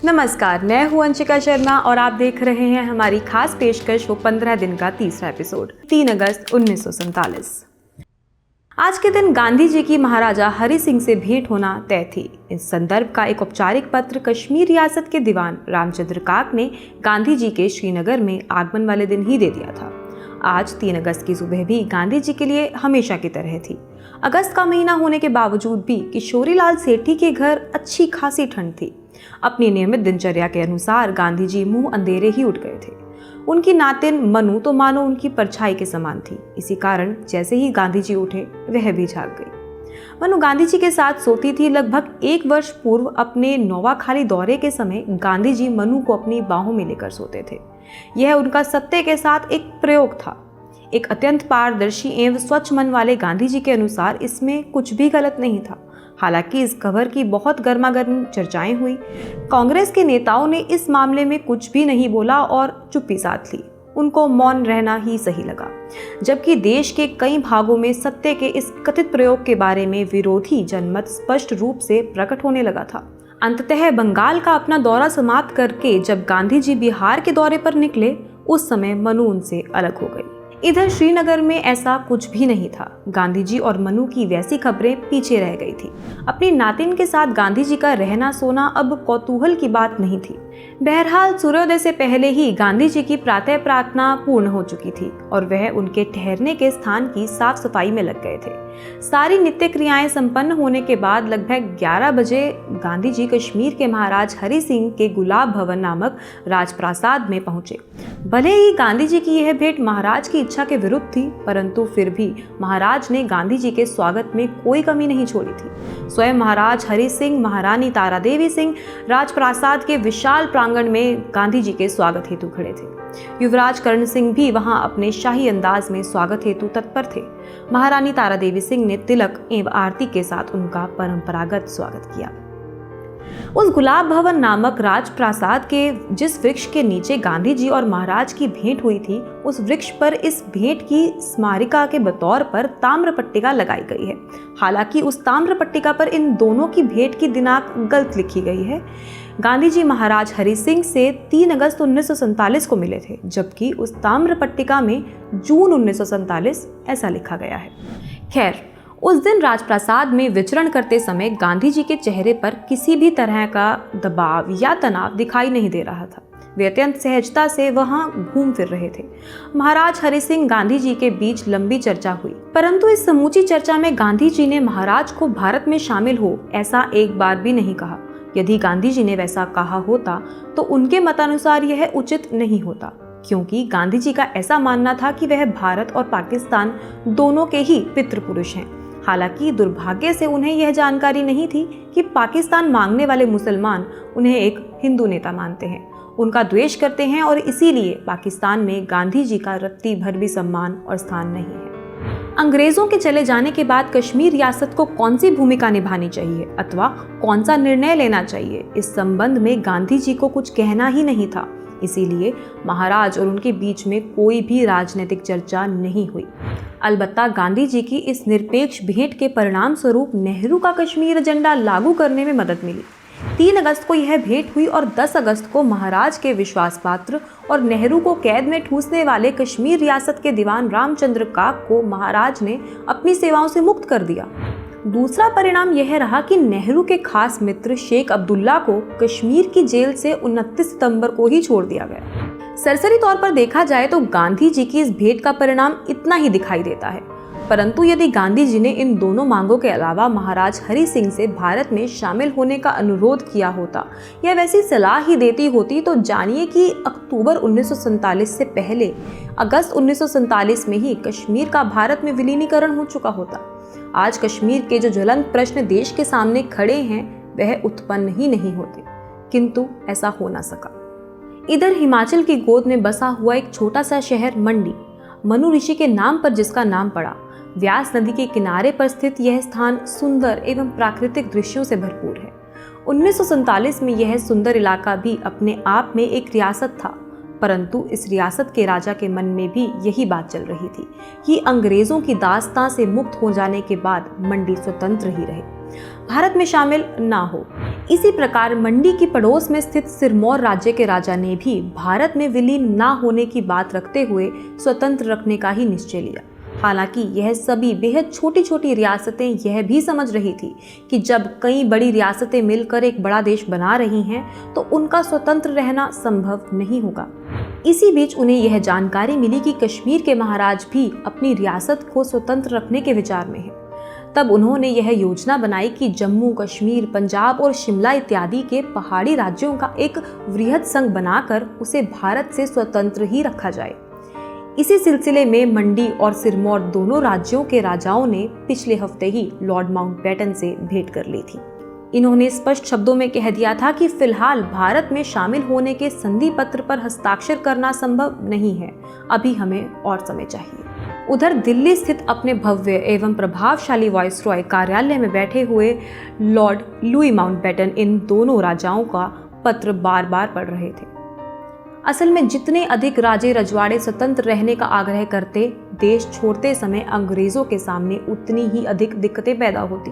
नमस्कार, मैं हूं अंशिका शर्मा और आप देख रहे हैं हमारी खास पेशकश वो 15 दिन का तीसरा एपिसोड 3 अगस्त 1947। आज के दिन गांधी जी की महाराजा हरि सिंह से भेंट होना तय थी। इस संदर्भ का एक औपचारिक पत्र कश्मीर रियासत के दीवान रामचंद्र काक ने गांधी जी के श्रीनगर में आगमन वाले दिन ही दे दिया था। आज 3 अगस्त की सुबह भी गांधी जी के लिए हमेशा की तरह थी। अगस्त का महीना होने के बावजूद भी किशोरीलाल सेठी के घर अच्छी खासी ठंड थी। अपनी नियमित दिनचर्या के अनुसार गांधी जी मुंह अंधेरे ही उठ गए थे। उनकी नातिन मनु तो मानो उनकी परछाई के समान थी। इसी कारण जैसे ही गांधी जी उठे वह भी जाग गई। मनु गांधी जी के साथ सोती थी। लगभग 1 वर्ष पूर्व अपने नोवाखाली दौरे के समय गांधी जी मनु को अपनी बाहों में लेकर सोते थे। यह उनका सत्य के साथ एक प्रयोग था। एक अत्यंत पारदर्शी एवं स्वच्छ मन वाले गांधी जी के अनुसार इसमें कुछ भी गलत नहीं था। हालांकि इस खबर की बहुत गर्मागर्म चर्चाएं हुई। कांग्रेस के नेताओं ने इस मामले में कुछ भी नहीं बोला और चुप्पी साध ली। उनको मौन रहना ही सही लगा। जबकि देश के कई भागों में सत्य के इस कथित प्रयोग के बारे में विरोधी जनमत स्पष्ट रूप से प्रकट होने लगा था। अंततः बंगाल का अपना दौरा समाप्त करके जब गांधी जी बिहार के दौरे पर निकले, उस समय मनु उनसे अलग हो गई। इधर श्रीनगर में ऐसा कुछ भी नहीं था। गांधी जी और मनु की वैसी खबरें पीछे रह गई थी। अपनी नातिन के साथ गांधी जी का रहना सोना अब कौतूहल की बात नहीं थी। बहरहाल सूर्योदय से पहले ही गांधी जी की प्रातः प्रार्थना पूर्ण हो चुकी थी और वह उनके ठहरने के स्थान की साफ सफाई में लग गए थे। सारी नित्य क्रियाएं संपन्न होने के बाद लगभग 11 बजे गांधी जी कश्मीर के महाराज हरि सिंह के गुलाब भवन नामक राजप्रासाद में पहुंचे। भले ही गांधी जी की यह भेंट महाराज की इच्छा के विरुद्ध थी, परंतु फिर भी महाराज ने गांधी जी के स्वागत में कोई कमी नहीं छोड़ी थी। स्वयं महाराज हरि सिंह, महारानी तारा देवी सिंह राजप्रासाद के विशाल प्रांगण में गांधी जी के स्वागत हेतु खड़े थे। युवराज कर्ण सिंह भी वहां अपने शाही अंदाज में स्वागत हेतु तत्पर थे। महारानी तारा देवी सिंह ने तिलक एवं आरती के साथ उनका परंपरागत स्वागत किया। उस गुलाब भवन नामक राजप्रासाद के जिस वृक्ष के नीचे गांधी जी और महाराज की भेंट हुई थी, उस वृक्ष पर इस भेंट की स्मारिका के बतौर पर ताम्र पट्टिका लगाई गई है। हालांकि उस ताम्र पट्टिका पर इन दोनों की भेंट की दिनांक गलत लिखी गई है। गांधी जी महाराज हरि सिंह से 3 अगस्त 1947 को मिले थे, जबकि उस ताम्र पट्टिका में जून 1947 ऐसा लिखा गया है। खैर, उस दिन राजप्रासाद में विचरण करते समय गांधी जी के चेहरे पर किसी भी तरह का दबाव या तनाव दिखाई नहीं दे रहा था। वे अत्यंत सहजता से वहां घूम फिर रहे थे। महाराज हरि सिंह गांधी जी के बीच लंबी चर्चा हुई, परंतु इस समूची चर्चा में गांधी जी ने महाराज को भारत में शामिल हो ऐसा एक बार भी नहीं कहा। यदि गांधी जी ने वैसा कहा होता तो उनके मतानुसार यह उचित नहीं होता, क्योंकि गांधी जी का ऐसा मानना था कि वह भारत और पाकिस्तान दोनों के ही पितृ पुरुष हैं। हालांकि दुर्भाग्य से उन्हें यह जानकारी नहीं थी कि पाकिस्तान मांगने वाले मुसलमान उन्हें एक हिंदू नेता मानते हैं, उनका द्वेष करते हैं और इसीलिए पाकिस्तान में गांधी जी का रत्ती भर भी सम्मान और स्थान नहीं है। अंग्रेजों के चले जाने के बाद कश्मीर रियासत को कौन सी भूमिका निभानी चाहिए अथवा कौन सा निर्णय लेना चाहिए, इस संबंध में गांधी जी को कुछ कहना ही नहीं था। इसीलिए महाराज और उनके बीच में कोई भी राजनीतिक चर्चा नहीं हुई। अलबत्ता गांधी जी की इस निरपेक्ष भेंट के परिणाम स्वरूप नेहरू का कश्मीर एजेंडा लागू करने में मदद मिली। 3 अगस्त को यह भेंट हुई और 10 अगस्त को महाराज के विश्वास पात्र और नेहरू को कैद में ठूसने वाले कश्मीर रियासत के दीवान रामचंद्र काक को महाराज ने अपनी सेवाओं से मुक्त कर दिया। दूसरा परिणाम यह रहा कि नेहरू के खास मित्र शेख अब्दुल्ला को कश्मीर की जेल से 29 सितंबर को ही छोड़ दिया गया। सरसरी तौर पर देखा जाए तो गांधी जी की इस भेंट का परिणाम इतना ही दिखाई देता है, परंतु यदि गांधी जी ने इन दोनों मांगों के अलावा महाराज हरि सिंह से भारत में शामिल होने का अनुरोध किया होता या वैसी सलाह ही देती होती, तो जानिए कि अक्टूबर 1947 से पहले अगस्त 1947 में ही कश्मीर का भारत में विलीनीकरण हो चुका होता। आज कश्मीर के जो ज्वलंत प्रश्न देश के सामने खड़े हैं वह उत्पन्न ही नहीं होते, किंतु ऐसा हो ना सका। इधर हिमाचल की गोद में बसा हुआ एक छोटा सा शहर मंडी, मनु ऋषि के नाम पर जिसका नाम पड़ा, व्यास नदी के किनारे पर स्थित यह स्थान सुंदर एवं प्राकृतिक दृश्यों से भरपूर है। 1947 में यह सुंदर इलाका भी अपने आप में एक रियासत था। परंतु इस रियासत के राजा के मन में भी यही बात चल रही थी कि अंग्रेजों की दास्तां से मुक्त हो जाने के बाद मंडी स्वतंत्र ही रहे, भारत में शामिल ना हो। इसी प्रकार मंडी की पड़ोस में स्थित सिरमौर राज्य के राजा ने भी भारत में विलीन ना होने की बात रखते हुए स्वतंत्र रखने का ही निश्चय लिया। हालांकि यह सभी बेहद छोटी छोटी रियासतें यह भी समझ रही थी कि जब कई बड़ी रियासतें मिलकर एक बड़ा देश बना रही हैं तो उनका स्वतंत्र रहना संभव नहीं होगा। इसी बीच उन्हें यह जानकारी मिली कि कश्मीर के महाराज भी अपनी रियासत को स्वतंत्र रखने के विचार में हैं। तब उन्होंने यह योजना बनाई कि जम्मू कश्मीर, पंजाब और शिमला इत्यादि के पहाड़ी राज्यों का एक वृहद संघ बनाकर उसे भारत से स्वतंत्र ही रखा जाए। इसी सिलसिले में मंडी और सिरमौर दोनों राज्यों के राजाओं ने पिछले हफ्ते ही लॉर्ड माउंटबेटन से भेंट कर ली थी। इन्होंने स्पष्ट शब्दों में कह दिया था कि फिलहाल भारत में शामिल होने के संधि पत्र पर हस्ताक्षर करना संभव नहीं है, अभी हमें और समय चाहिए। उधर दिल्ली स्थित अपने भव्य एवं प्रभावशाली वायसरॉय कार्यालय में बैठे हुए लॉर्ड लुई माउंटबेटन इन दोनों राजाओं का पत्र बार बार पढ़ रहे थे। असल में जितने अधिक राजे रजवाड़े स्वतंत्र रहने का आग्रह करते, देश छोड़ते समय अंग्रेजों के सामने उतनी ही अधिक दिक्कतें पैदा होती।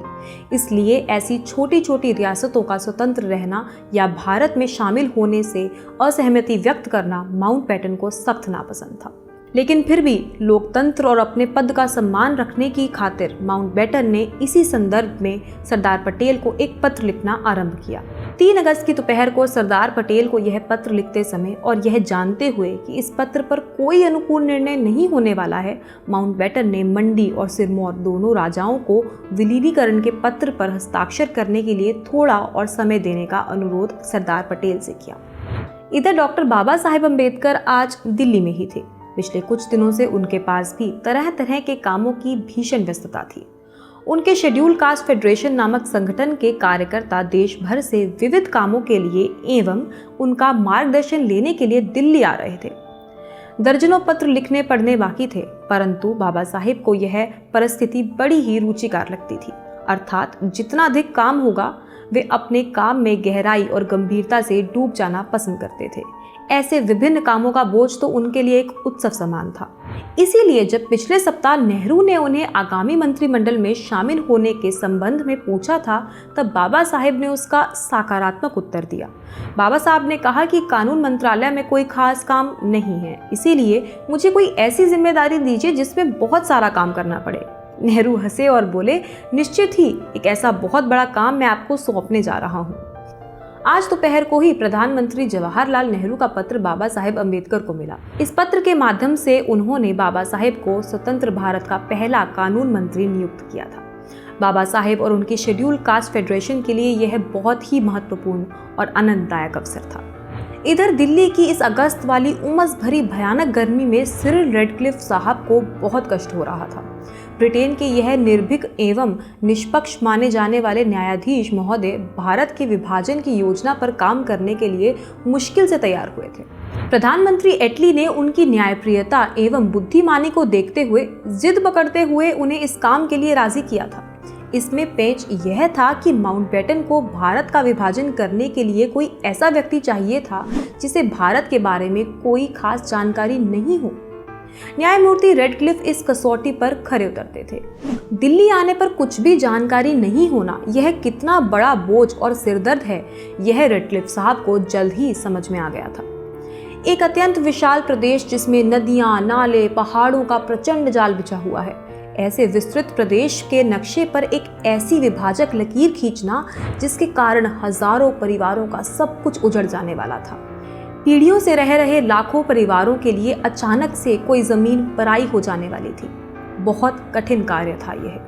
इसलिए ऐसी छोटी छोटी रियासतों का स्वतंत्र रहना या भारत में शामिल होने से असहमति व्यक्त करना माउंटबेटन को सख्त नापसंद था। लेकिन फिर भी लोकतंत्र और अपने पद का सम्मान रखने की खातिर माउंटबेटन ने इसी संदर्भ में सरदार पटेल को एक पत्र लिखना आरंभ किया। 3 अगस्त की दोपहर को सरदार पटेल को यह पत्र लिखते समय और यह जानते हुए कि इस पत्र पर कोई अनुकूल निर्णय नहीं होने वाला है, माउंटबेटन ने मंडी और सिरमौर दोनों राजाओं को विलीनीकरण के पत्र पर हस्ताक्षर करने के लिए थोड़ा और समय देने का अनुरोध सरदार पटेल से किया। इधर डॉक्टर बाबा साहेब अम्बेडकर आज दिल्ली में ही थे। पिछले कुछ दिनों से उनके पास भी तरह तरह के कामों की भीषण व्यस्तता थी। उनके शेड्यूल कास्ट फेडरेशन नामक संगठन के कार्यकर्ता देश भर से विविध कामों के लिए एवं उनका मार्गदर्शन लेने के लिए दिल्ली आ रहे थे। दर्जनों पत्र लिखने पढ़ने बाकी थे, परंतु बाबा साहेब को यह परिस्थिति बड़ी ही रुचिकर लगती थी। अर्थात जितना अधिक काम होगा वे अपने काम में गहराई और गंभीरता से डूब जाना पसंद करते थे। ऐसे विभिन्न कामों का बोझ तो उनके लिए एक उत्सव समान था। इसीलिए जब पिछले सप्ताह नेहरू ने उन्हें आगामी मंत्रिमंडल में शामिल होने के संबंध में पूछा था, तब बाबा साहेब ने उसका सकारात्मक उत्तर दिया। बाबा साहब ने कहा कि कानून मंत्रालय में कोई खास काम नहीं है, इसीलिए मुझे कोई ऐसी जिम्मेदारी दीजिए जिसमें बहुत सारा काम करना पड़े। नेहरू हंसे और बोले, निश्चित ही एक ऐसा बहुत बड़ा काम मैं आपको सौंपने जा रहा हूँ। आज दोपहर को ही प्रधानमंत्री जवाहरलाल नेहरू का पत्र बाबा साहेब अम्बेडकर को मिला। इस पत्र के माध्यम से उन्होंने बाबा साहेब को स्वतंत्र भारत का पहला कानून मंत्री नियुक्त किया था। बाबा साहेब और उनकी शेड्यूल कास्ट फेडरेशन के लिए यह बहुत ही महत्वपूर्ण और आनंददायक अवसर था। इधर दिल्ली की इस अगस्त वाली उमस भरी भयानक गर्मी में सिरिल रेडक्लिफ साहब को बहुत कष्ट हो रहा था। ब्रिटेन के यह निर्भीक एवं निष्पक्ष माने जाने वाले न्यायाधीश महोदय भारत के विभाजन की योजना पर काम करने के लिए मुश्किल से तैयार हुए थे। प्रधानमंत्री एटली ने उनकी न्यायप्रियता एवं बुद्धिमानी को देखते हुए जिद पकड़ते हुए उन्हें इस काम के लिए राजी किया था। इसमें पेच यह था कि माउंटबेटन को भारत का विभाजन करने के लिए कोई ऐसा व्यक्ति चाहिए था जिसे भारत के बारे में कोई खास जानकारी नहीं हो। न्यायमूर्ति रेडक्लिफ इस कसौटी पर खरे उतरते थे। दिल्ली आने पर कुछ भी जानकारी नहीं होना यह कितना बड़ा बोझ और सिरदर्द है, यह रेडक्लिफ साहब को जल्द ही समझ में आ गया था। एक अत्यंत विशाल प्रदेश जिसमें नदियां, नाले, पहाड़ों का प्रचंड जाल बिछा हुआ है, ऐसे विस्तृत प्रदेश के नक्शे पर एक ऐसी विभाजक लकीर खींचना जिसके कारण हजारों परिवारों का सब कुछ उजड़ जाने वाला था। पीढ़ियों से रह रहे लाखों परिवारों के लिए अचानक से कोई जमीन पराई हो जाने वाली थी। बहुत कठिन कार्य था यह।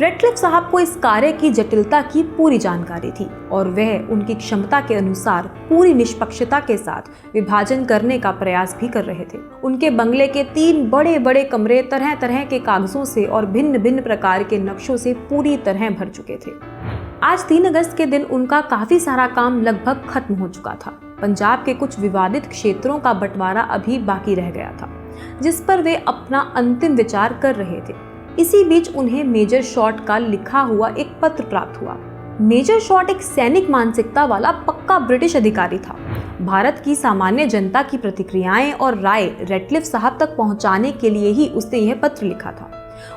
रेडक्लिफ साहब को इस कार्य की जटिलता की पूरी जानकारी थी और वह उनकी क्षमता के अनुसार पूरी निष्पक्षता के साथ विभाजन करने का प्रयास भी कर रहे थे। उनके बंगले के 3 बड़े बड़े कमरे तरह तरह के कागजों से और भिन्न भिन्न प्रकार के नक्शों से पूरी तरह भर चुके थे। आज 3 अगस्त के दिन उनका काफी सारा काम लगभग खत्म हो चुका था। पंजाब के कुछ विवादित क्षेत्रों का बंटवारा अभी बाकी रह गया था, जिस पर वे अपना अंतिम विचार कर रहे थे। इसी बीच उन्हें मेजर शॉर्ट का लिखा हुआ एक पत्र प्राप्त हुआ। मेजर शॉट एक सैनिक मानसिकता वाला पक्का ब्रिटिश अधिकारी था। भारत की सामान्य जनता की प्रतिक्रियाएं और राय रैटक्लिफ साहब तक पहुंचाने के लिए ही उसने यह पत्र लिखा था।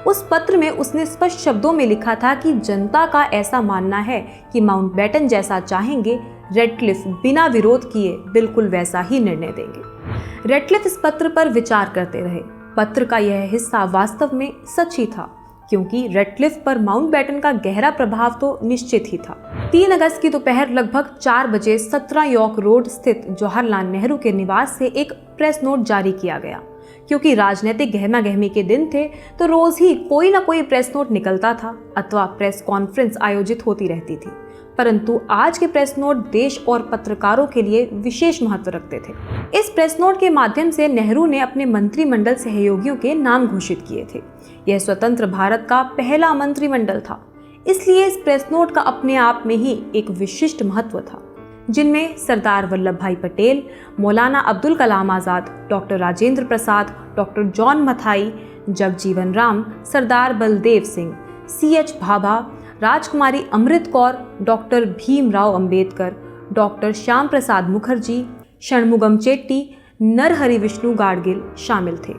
उस पत्र में उसने स्पष्ट शब्दों में लिखा था कि जनता का ऐसा मानना है कि माउंटबेटन जैसा चाहेंगे, रैटक्लिफ बिना विरोध किए बिल्कुल वैसा ही निर्णय देंगे। रैटक्लिफ इस पत्र पर विचार करते रहे। पत्र का यह हिस्सा वास्तव में सच ही था, क्योंकि रैटक्लिफ पर माउंटबेटन का गहरा प्रभाव तो निश्चित ही था। 3 अगस्त की दोपहर लगभग 4 बजे 17 यॉर्क रोड स्थित जवाहरलाल नेहरू के निवास से एक प्रेस नोट जारी किया गया। क्योंकि राजनीतिक गहमा-गहमी के दिन थे, तो रोज ही कोई ना कोई प्रेस नोट निकलता था अथवा प्रेस कॉन्फ्रेंस आयोजित होती रहती थी। परंतु आज के प्रेस नोट देश और पत्रकारों के लिए विशेष महत्व रखते थे। इस प्रेस नोट के माध्यम से नेहरू ने अपने मंत्रिमंडल सहयोगियों के नाम घोषित किए थे। यह स्वतंत्र भारत का पहला मंत्रिमंडल था, इसलिए इस प्रेस नोट का अपने आप में ही एक विशिष्ट महत्व था, जिनमें सरदार वल्लभ भाई पटेल, मौलाना Abdul Kalam Azad, doctor Rajendra Prasad, doctor John Mathai, Jagjivan Ram, सरदार बलदेव सिंह, C.H. भाभा, राजकुमारी अमृत कौर, डॉक्टर भीमराव अंबेडकर, डॉक्टर श्याम प्रसाद मुखर्जी, षणमुगम चेट्टी, नरहरि विष्णु गाडगिल शामिल थे।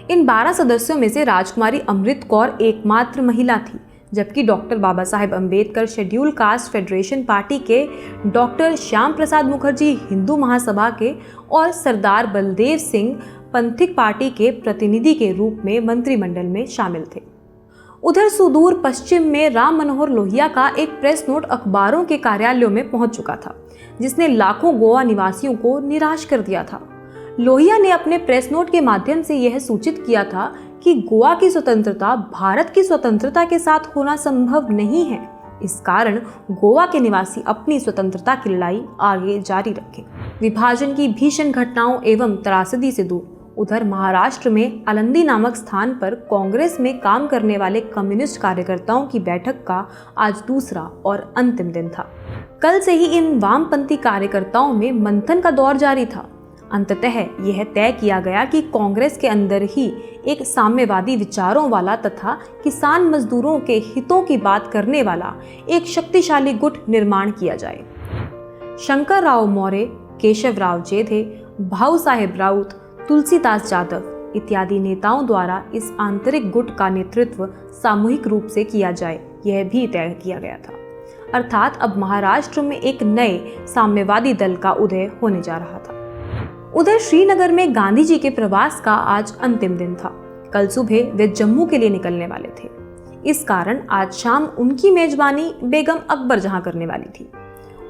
इन 12 सदस्यों में से राजकुमारी अमृत कौर एकमात्र महिला थी, जबकि doctor Baba Saheb Ambedkar schedule caste federation party के, डॉक्टर श्याम प्रसाद मुखर्जी हिंदू महासभा के और सरदार बलदेव सिंह पंथिक पार्टी के प्रतिनिधि के रूप में मंत्रिमंडल में शामिल थे। उधर सुदूर पश्चिम में राम मनोहर लोहिया का एक प्रेस नोट अखबारों के कार्यालयों में पहुंच चुका था, जिसने लाखों गोवा निवासियों को निराश कर दिया था। लोहिया ने अपने प्रेस नोट के माध्यम से यह सूचित किया था कि गोवा की स्वतंत्रता भारत की स्वतंत्रता के साथ होना संभव नहीं है। इस कारण गोवा के निवासी अपनी स्वतंत्रता की लड़ाई आगे जारी रखें। विभाजन की भीषण घटनाओं एवं त्रासदी से दूर उधर महाराष्ट्र में आलंदी नामक स्थान पर कांग्रेस में काम करने वाले कम्युनिस्ट कार्यकर्ताओं की बैठक का आज दूसरा और अंतिम दिन था। कल से ही इन वामपंथी कार्यकर्ताओं में मंथन का दौर जारी था। अंततः यह तय किया गया कि कांग्रेस के अंदर ही एक साम्यवादी विचारों वाला तथा किसान मजदूरों के हितों की बात करने वाला एक शक्तिशाली गुट निर्माण किया जाए। शंकर राव मौर्य, केशव राव जेधे, भाऊ साहेब राउत, तुलसीदास जाधव इत्यादि नेताओं द्वारा इस आंतरिक गुट का नेतृत्व सामूहिक रूप से किया जाए, यह भी तय किया गया था। अर्थात अब महाराष्ट्र में एक नए साम्यवादी दल का उदय होने जा रहा था। उधर श्रीनगर में गांधी जी के प्रवास का आज अंतिम दिन था। कल सुबह वे जम्मू के लिए निकलने वाले थे। इस कारण आज शाम उनकी मेजबानी बेगम अकबर जहां करने वाली थी।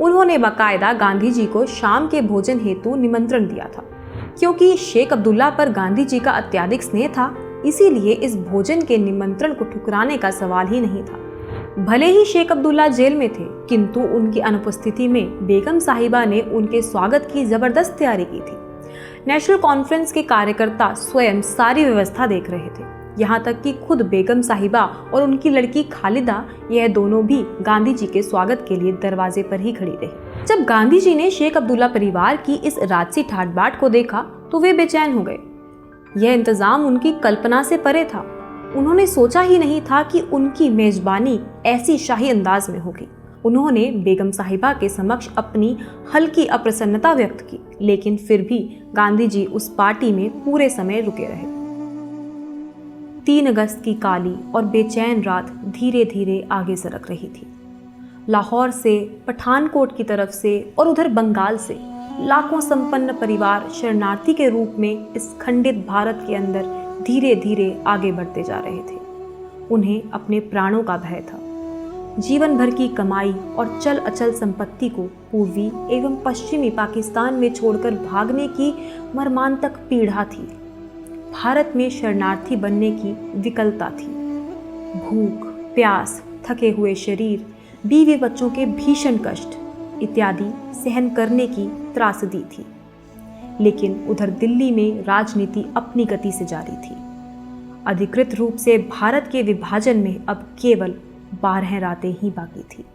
उन्होंने बाकायदा गांधी जी को शाम के भोजन हेतु निमंत्रण दिया था। क्योंकि शेख अब्दुल्ला पर गांधी जी का अत्यधिक स्नेह था, इसीलिए इस भोजन के निमंत्रण को ठुकराने का सवाल ही नहीं था। भले ही शेख अब्दुल्ला जेल में थे, किंतु उनकी अनुपस्थिति में बेगम साहिबा ने उनके स्वागत की जबरदस्त तैयारी की थी। नेशनल कॉन्फ्रेंस के कार्यकर्ता स्वयं सारी व्यवस्था देख रहे थे। यहाँ तक कि खुद बेगम साहिबा और उनकी लड़की खालिदा, यह दोनों भी गांधी जी के स्वागत के लिए दरवाजे पर ही खड़ी रही। जब गांधी जी ने शेख अब्दुल्ला परिवार की इस राजसी ठाट बाट को देखा तो वे बेचैन हो गए। यह इंतजाम उनकी कल्पना से परे था। उन्होंने सोचा ही नहीं था कि उनकी मेजबानी ऐसी शाही अंदाज में होगी। उन्होंने बेगम साहिबा के समक्ष अपनी हल्की अप्रसन्नता व्यक्त की, लेकिन फिर भी गांधी जी उस पार्टी में पूरे समय रुके रहे। 3 अगस्त की काली और बेचैन रात धीरे धीरे आगे सरक रही थी। लाहौर से, पठानकोट की तरफ से और उधर बंगाल से लाखों संपन्न परिवार शरणार्थी के रूप में इस खंडित भारत के अंदर धीरे धीरे आगे बढ़ते जा रहे थे। उन्हें अपने प्राणों का भय था। जीवन भर की कमाई और चल अचल संपत्ति को पूर्वी एवं पश्चिमी पाकिस्तान में छोड़कर भागने की मर्मांतक पीड़ा थी। भारत में शरणार्थी बनने की विकलता थी। भूख, प्यास, थके हुए शरीर, बीवी बच्चों के भीषण कष्ट इत्यादि सहन करने की त्रासदी थी। लेकिन उधर दिल्ली में राजनीति अपनी गति से जारी थी। अधिकृत रूप से भारत के विभाजन में अब केवल 12 रातें ही बाकी थी।